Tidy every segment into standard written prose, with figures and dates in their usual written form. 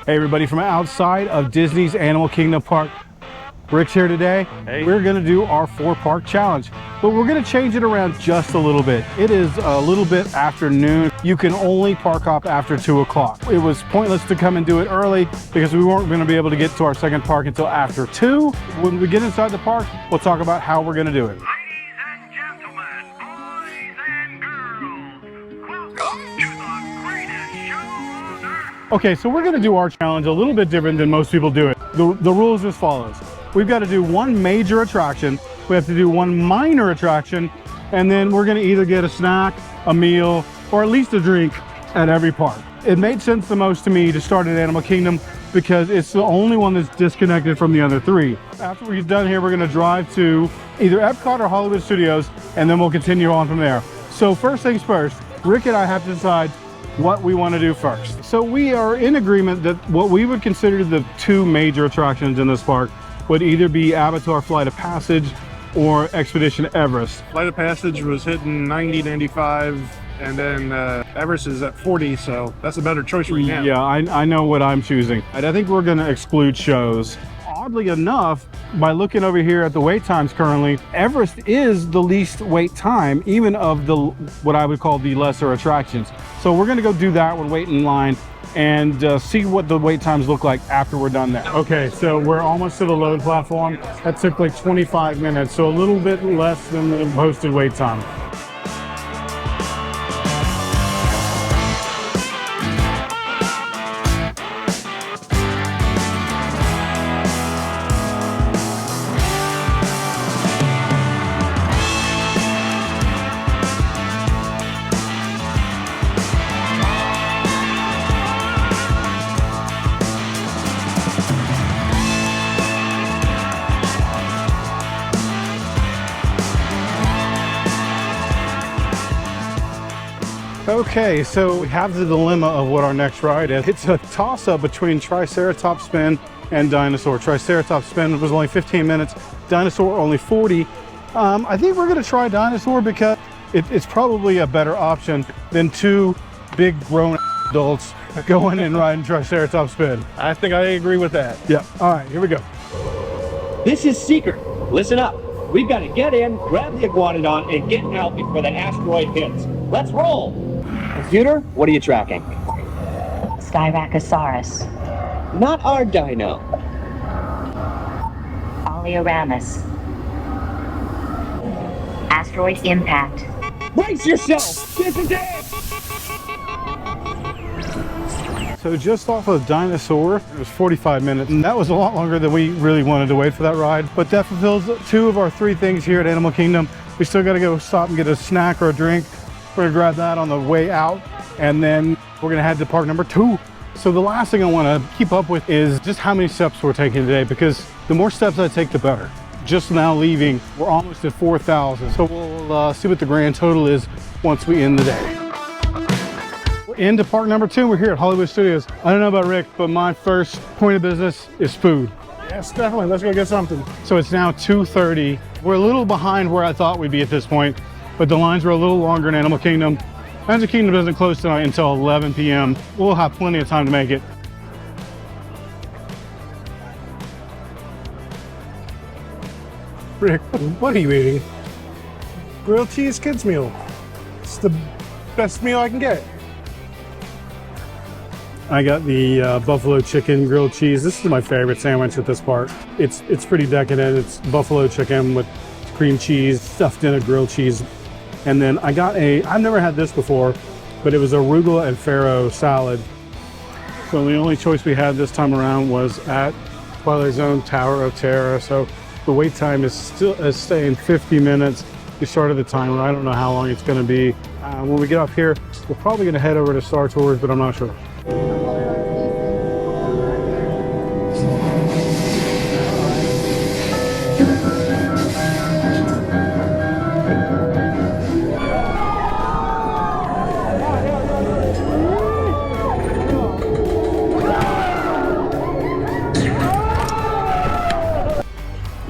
Hey everybody, from outside of Disney's Animal Kingdom Park. Rick's here today. Hey. We're gonna do our 4-park challenge, but we're gonna change it around just a little bit. It is a little bit after noon. You can only park hop after 2 o'clock. It was pointless to come and do it early because we weren't gonna be able to get to our second park until after 2. When we get inside the park, we'll talk about how we're gonna do it. Ladies and gentlemen, boys and girls, welcome to the greatest show on earth. Okay, so we're gonna do our challenge a little bit different than most people do it. The rules as follows. We've got to do one major attraction, we have to do one minor attraction, and then we're gonna either get a snack, a meal, or at least a drink at every park. It made sense the most to me to start at Animal Kingdom because it's the only one that's disconnected from the other 3. After we're done here, we're gonna drive to either Epcot or Hollywood Studios, and then we'll continue on from there. So first things first, Rick and I have to decide what we want to do first. So we are in agreement that what we would consider the 2 major attractions in this park would either be Avatar Flight of Passage or Expedition Everest. Flight of Passage was hitting 90, 95, and then Everest is at 40, so that's a better choice right now. Yeah, I know what I'm choosing. I think we're going to exclude shows. Oddly enough, by looking over here at the wait times currently, Everest is the least wait time, even of the what I would call the lesser attractions. So we're going to go do that one, wait in line, and see what the wait times look like after we're done there. Okay, so we're almost to the load platform. That took like 25 minutes, so a little bit less than the posted wait time. Okay, so we have the dilemma of what our next ride is. It's a toss-up between Triceratops Spin and Dinosaur. Triceratops Spin was only 15 minutes, Dinosaur only 40. I think we're gonna try Dinosaur because it's probably a better option than 2 big grown adults going and riding Triceratops Spin. I think I agree with that. Yeah, all right, here we go. This is Seeker. Listen up. We've got to get in, grab the iguanodon, and get out before that asteroid hits. Let's roll. Computer, what are you tracking? Styracosaurus, Not our dino. Oleoramus, asteroid impact. Brace yourself. This is it. So just off of Dinosaur, it was 45 minutes, and that was a lot longer than we really wanted to wait for that ride. But that fulfills 2 of our 3 things here at Animal Kingdom. We still got to go stop and get a snack or a drink. We're gonna grab that on the way out, and then we're gonna head to park number 2. So the last thing I wanna keep up with is just how many steps we're taking today, because the more steps I take, the better. Just now leaving, we're almost at 4,000. So we'll see what the grand total is once we end the day. We're into park number 2. We're here at Hollywood Studios. I don't know about Rick, but my first point of business is food. Yes, definitely. Let's go get something. So it's now 2:30. We're a little behind where I thought we'd be at this point, but the lines were a little longer in Animal Kingdom. Animal Kingdom doesn't close tonight until 11 p.m. We'll have plenty of time to make it. Rick, what are you eating? Grilled cheese kids meal. It's the best meal I can get. I got the buffalo chicken grilled cheese. This is my favorite sandwich at this park. It's pretty decadent. It's buffalo chicken with cream cheese stuffed in a grilled cheese. And then I got I've never had this before, but it was arugula and farro salad. So the only choice we had this time around was at Twilight Zone Tower of Terror. So the wait time is staying 50 minutes. We started the timer. I don't know how long it's gonna be. When we get up here, we're probably gonna head over to Star Tours, but I'm not sure.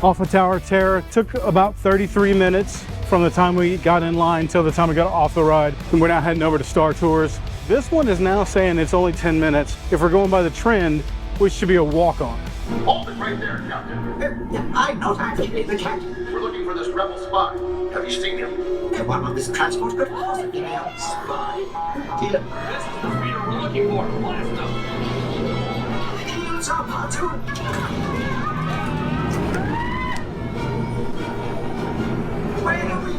Off of Tower of Terror, took about 33 minutes from the time we got in line till the time we got off the ride. And we're now heading over to Star Tours. This one is now saying it's only 10 minutes. If we're going by the trend, which should be a walk-on. Hold it right there, Captain. I know that. The captain. We're looking for this rebel spy. Have you seen him? One of this transport could possibly be a spy. This is the speeder we're looking for. Blast him. It's our platoon. Where are we?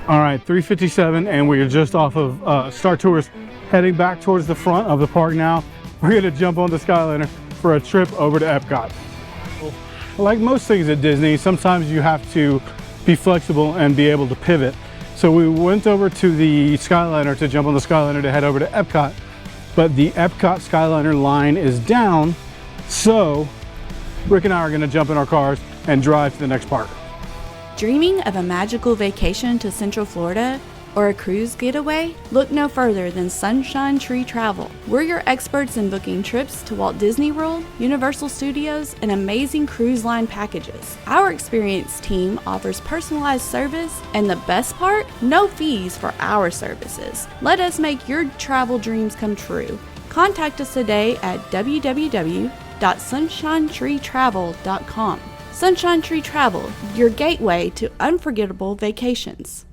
All right, 3:57, and we are just off of Star Tours, heading back towards the front of the park now. We're gonna jump on the Skyliner for a trip over to Epcot. Like most things at Disney, sometimes you have to be flexible and be able to pivot. So we went over to the Skyliner to jump on the Skyliner to head over to Epcot, but the Epcot Skyliner line is down, so Rick and I are gonna jump in our cars and drive to the next park. Dreaming of a magical vacation to Central Florida or a cruise getaway? Look no further than Sunshine Tree Travel. We're your experts in booking trips to Walt Disney World, Universal Studios, and amazing cruise line packages. Our experienced team offers personalized service, and the best part? No fees for our services. Let us make your travel dreams come true. Contact us today at www.sunshinetreetravel.com. Sunshine Tree Travel, your gateway to unforgettable vacations.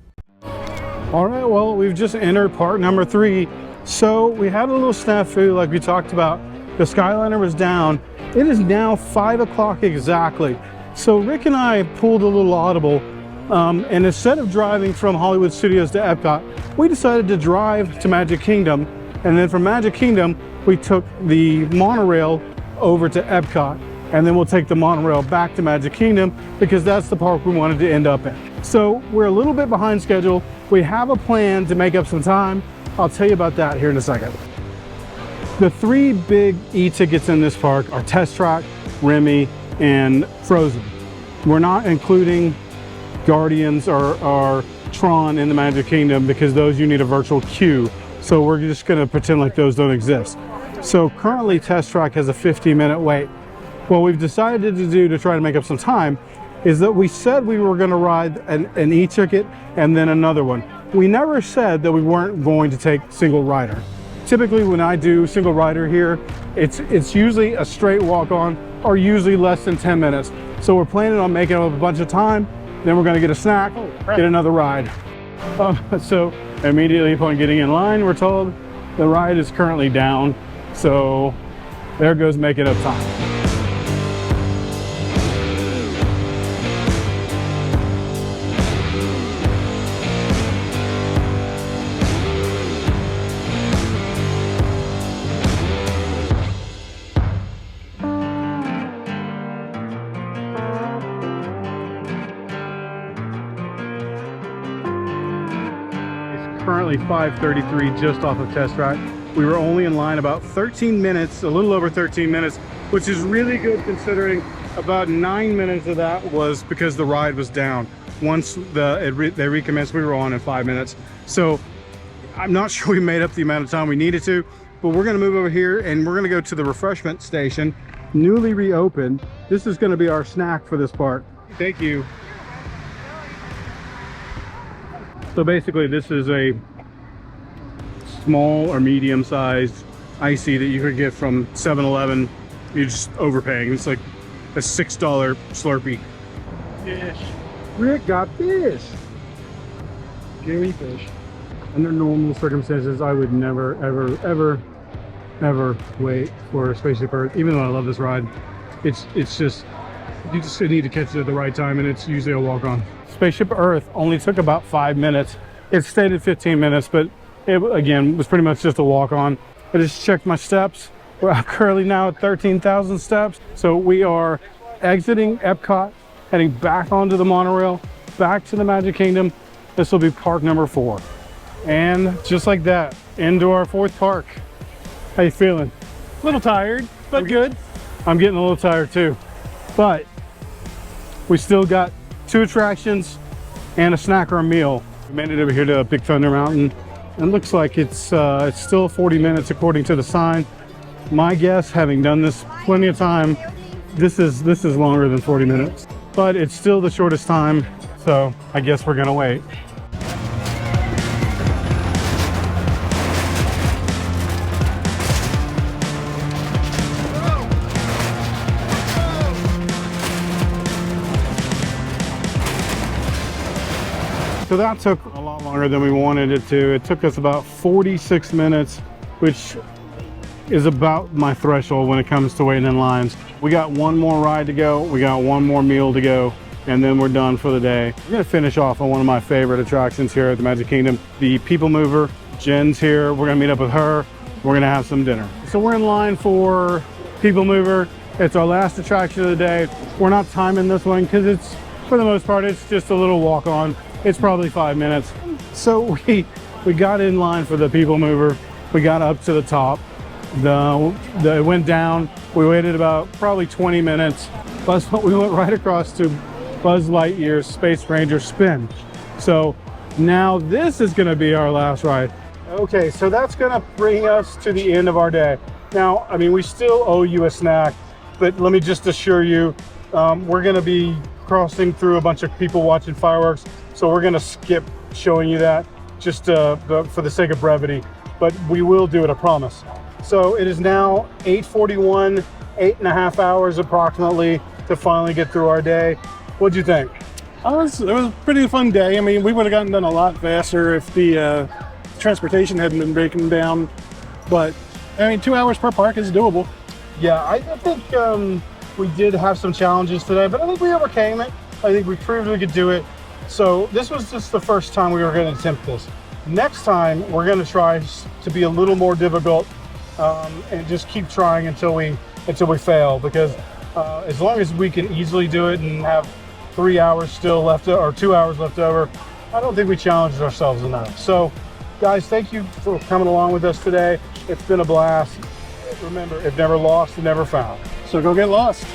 All right, well, we've just entered park number 3. So we had a little snafu like we talked about. The Skyliner was down. It is now 5 o'clock exactly. So Rick and I pulled a little audible, and instead of driving from Hollywood Studios to Epcot, we decided to drive to Magic Kingdom. And then from Magic Kingdom, we took the monorail over to Epcot. And then we'll take the monorail back to Magic Kingdom because that's the park we wanted to end up in. So we're a little bit behind schedule. We have a plan to make up some time. I'll tell you about that here in a second. The 3 big e-tickets in this park are Test Track, Remy, and Frozen. We're not including Guardians or Tron in the Magic Kingdom because those you need a virtual queue. So we're just gonna pretend like those don't exist. So currently Test Track has a 15-minute wait. What we've decided to do to try to make up some time is that we said we were going to ride an e-ticket and then another one. We never said that we weren't going to take single rider. Typically when I do single rider here, it's usually a straight walk-on or usually less than 10 minutes. So we're planning on making up a bunch of time, then we're going to get a snack, get another ride. So immediately upon getting in line, we're told the ride is currently down. So there goes making up time. Currently 5:33 just off of Test Track. We were only in line about 13 minutes, a little over 13 minutes, which is really good considering about 9 minutes of that was because the ride was down. Once they recommenced, we were on in 5 minutes. So I'm not sure we made up the amount of time we needed to, but we're gonna move over here and we're gonna go to the refreshment station, newly reopened. This is gonna be our snack for this park. Thank you. So basically this is a small or medium sized icy that you could get from 7-Eleven. You're just overpaying. It's like a $6 Slurpee. Fish. Rick got fish. Jerry fish. Under normal circumstances, I would never, ever wait for a Spaceship Earth. Even though I love this ride, it's just, you just need to catch it at the right time, and it's usually a walk-on. Spaceship Earth only took about 5 minutes. It stated 15 minutes, but it, again, was pretty much just a walk-on. I just checked my steps. We're currently now at 13,000 steps. So we are exiting Epcot, heading back onto the monorail, back to the Magic Kingdom. This will be park number 4. And just like that, into our 4th park. How you feeling? A little tired, but good. I'm getting a little tired too. But we still got 2 attractions and a snack or a meal. We made it over here to Big Thunder Mountain. It looks like it's still 40 minutes according to the sign. My guess, having done this plenty of time, this is longer than 40 minutes. But it's still the shortest time So I guess we're gonna wait. So that took a lot longer than we wanted it to. It took us about 46 minutes, which is about my threshold when it comes to waiting in lines. We got one more ride to go. We got one more meal to go, and then we're done for the day. We're gonna finish off on one of my favorite attractions here at the Magic Kingdom, the People Mover. Jen's here. We're gonna meet up with her. We're gonna have some dinner. So we're in line for People Mover. It's our last attraction of the day. We're not timing this one because it's, for the most part, it's just a little walk on. It's probably 5 minutes. So we got in line for the People Mover. We got up to the top. It went down. We waited about probably 20 minutes. We went right across to Buzz Lightyear's Space Ranger Spin. So now this is gonna be our last ride. Okay, so that's gonna bring us to the end of our day. Now, I mean, we still owe you a snack, but let me just assure you, we're gonna be crossing through a bunch of people watching fireworks. So we're gonna skip showing you that just for the sake of brevity, but we will do it, I promise. So it is now 8:41, 8.5 hours approximately to finally get through our day. What'd you think? It was a pretty fun day. I mean, we would have gotten done a lot faster if the transportation hadn't been breaking down. But I mean, 2 hours per park is doable. Yeah, I think we did have some challenges today, but I think we overcame it. I think we proved we could do it. So this was just the first time we were going to attempt this. Next time, we're going to try to be a little more difficult and just keep trying until we fail. Because as long as we can easily do it and have 3 hours still left or 2 hours left over, I don't think we challenged ourselves enough. So, guys, thank you for coming along with us today. It's been a blast. Remember, if never lost, never found. So go get lost.